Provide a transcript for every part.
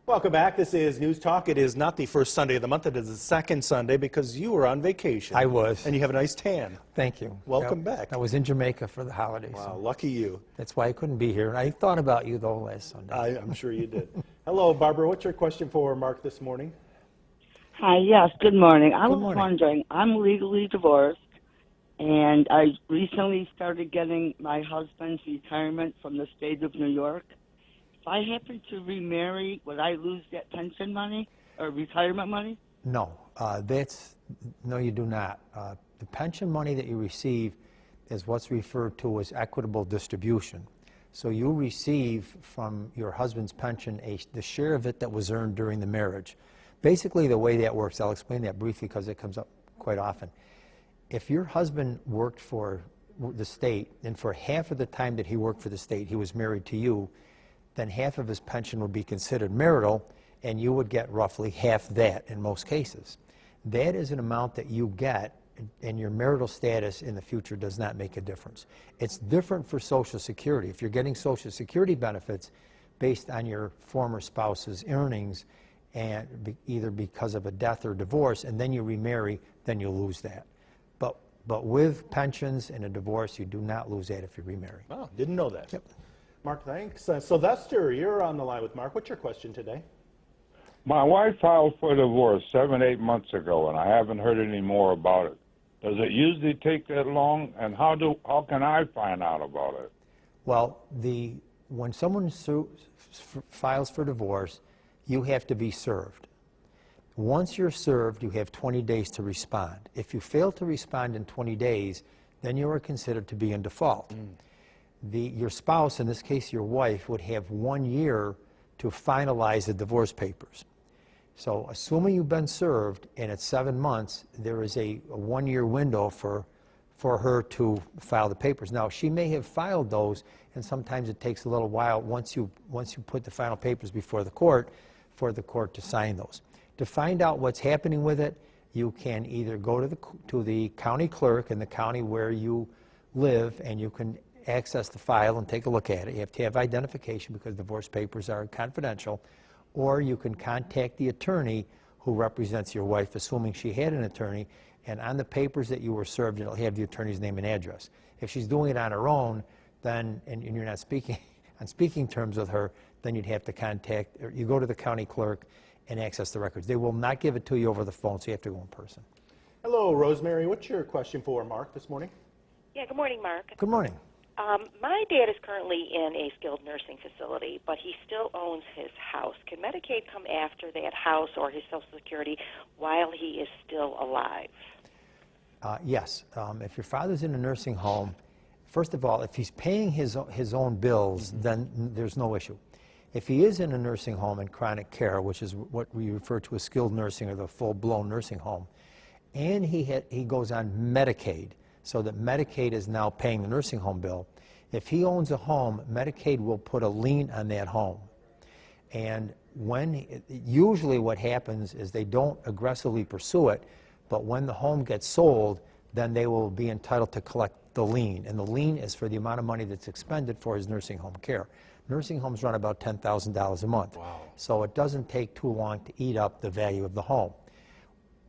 Welcome back. This is News Talk. It is not the first Sunday of the month. It is the second Sunday because you were on vacation. I was. And you have a nice tan. Thank you. Welcome back. I was in Jamaica for the holidays. Wow, so lucky you. that's why I couldn't be here. I thought about you, though, last Sunday. I'm sure you did. Hello, Barbara. What's your question for Mark this morning? Hi, yes, good morning. I Good was morning. wondering, I'm legally divorced, and I recently started getting my husband's retirement from the state of New York. If I happen to remarry, would I lose that pension money or retirement money? No, no, you do not. The pension money that you receive is what's referred to as equitable distribution. So you receive from your husband's pension the share of it that was earned during the marriage. Basically, the way that works, I'll explain that briefly because it comes up quite often. If your husband worked for the state, and for half of the time that he worked for the state, he was married to you, then half of his pension would be considered marital, and you would get roughly half that in most cases. That is an amount that you get, and your marital status in the future does not make a difference. It's different for Social Security. If you're getting Social Security benefits based on your former spouse's earnings, and either because of a death or divorce, and then you remarry, then you lose that. But with pensions and a divorce, you do not lose that if you remarry. Oh, didn't know that. Yep. Mark, thanks. Sylvester, you're on the line with Mark. What's your question today? My wife filed for divorce 7-8 months ago, and I haven't heard any more about it. Does it usually take that long, and how can I find out about it? Well, when someone files for divorce, you have to be served. Once you're served, you have 20 days to respond. If you fail to respond in 20 days, then you are considered to be in default. Your spouse, in this case your wife, would have 1 year to finalize the divorce papers. So assuming you've been served and it's 7 months, there is a 1-year window for her to file the papers. Now, she may have filed those, and sometimes it takes a little while once you put the final papers before the court for the court to sign those. To find out what's happening with it, you can either go to the county clerk in the county where you live, and you can access the file and take a look at it. You have to have identification because divorce papers are confidential, or you can contact the attorney who represents your wife, assuming she had an attorney, and on the papers that you were served, it'll have the attorney's name and address. If she's doing it on her own, then, and you're not speaking on speaking terms with her, then you'd have to contact, or you go to the county clerk and access the records. They will not give it to you over the phone, so you have to go in person. Hello, Rosemary. What's your question for Mark this morning? Yeah, good morning, Mark. Good morning. My dad is currently in a skilled nursing facility, but he still owns his house. Can Medicaid come after that house or his Social Security while he is still alive? Yes. If your father's in a nursing home, first of all, if he's paying his own bills, then there's no issue. If he is in a nursing home in chronic care, which is what we refer to as skilled nursing or the full-blown nursing home, and he goes on Medicaid, so that Medicaid is now paying the nursing home bill, if he owns a home, Medicaid will put a lien on that home. And usually what happens is they don't aggressively pursue it, but when the home gets sold, then they will be entitled to collect the lien. And the lien is for the amount of money that's expended for his nursing home care. Nursing homes run about $10,000 a month. Wow. So it doesn't take too long to eat up the value of the home.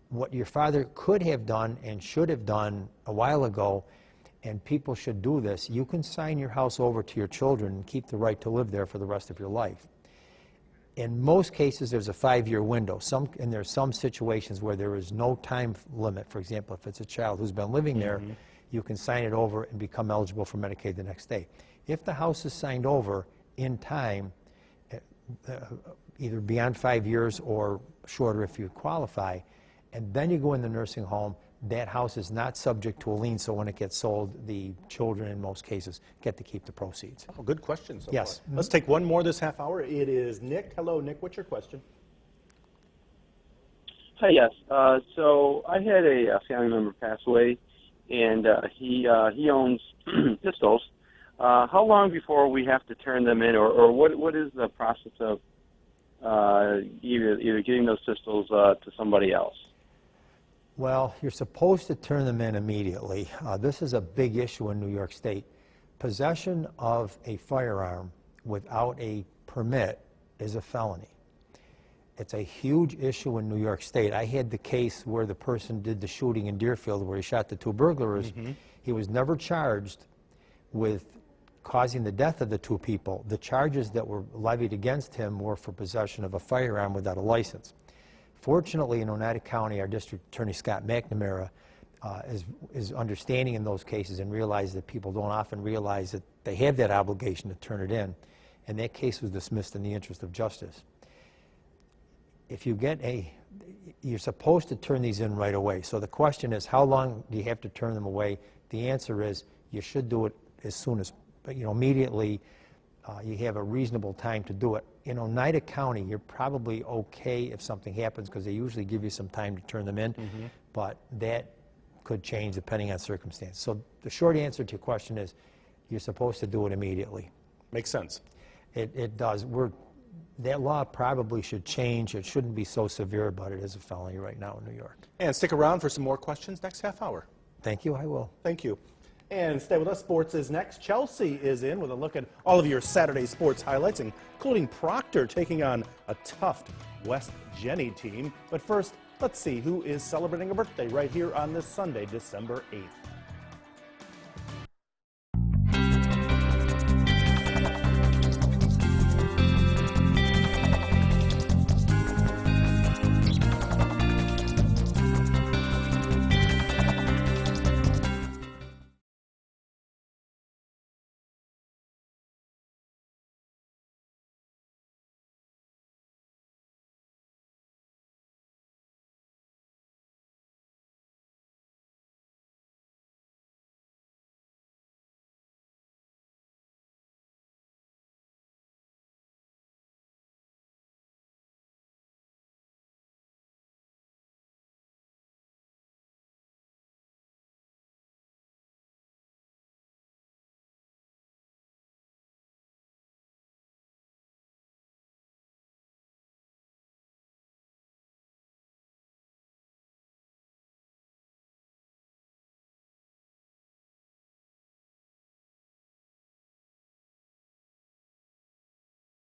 What your father could have done and should have done a while ago, and people should do this, you can sign your house over to your children and keep the right to live there for the rest of your life. In most cases, there's a 5-year window, and there's some situations where there is no time limit. For example, if it's a child who's been living there, you can sign it over and become eligible for Medicaid the next day. If the house is signed over in time, either beyond 5 years or shorter if you qualify, and then you go in the nursing home, that house is not subject to a lien, so when it gets sold, the children, in most cases, get to keep the proceeds. Oh, good question so Yes. far. Let's take one more this half hour. It is Nick. Hello, Nick. What's your question? Hi, yes. So I had a family member pass away, and he owns pistols. How long before we have to turn them in, or what is the process of either getting those pistols to somebody else? Well, you're supposed to turn them in immediately. This is a big issue in New York State. Possession of a firearm without a permit is a felony. It's a huge issue in New York State. I had the case where the person did the shooting in Deerfield where he shot the 2 burglars. He was never charged with causing the death of the 2 people. The charges that were levied against him were for possession of a firearm without a license. Fortunately, in Oneida County, our District Attorney Scott McNamara is understanding in those cases and realizes that people don't often realize that they have that obligation to turn it in. And that case was dismissed in the interest of justice. If you get you're supposed to turn these in right away. So the question is, how long do you have to turn them away? The answer is, you should do it as soon as, immediately. You have a reasonable time to do it. In Oneida County, you're probably okay if something happens because they usually give you some time to turn them in, but that could change depending on circumstance. So the short answer to your question is, you're supposed to do it immediately. Makes sense. It does. That law probably should change. It shouldn't be so severe, but it is a felony right now in New York. And stick around for some more questions next half hour. Thank you, I will. Thank you. And stay with us. Sports is next. Chelsea is in with a look at all of your Saturday sports highlights, including Proctor taking on a tough West Jenny team. But first, let's see who is celebrating a birthday right here on this Sunday, December 8th.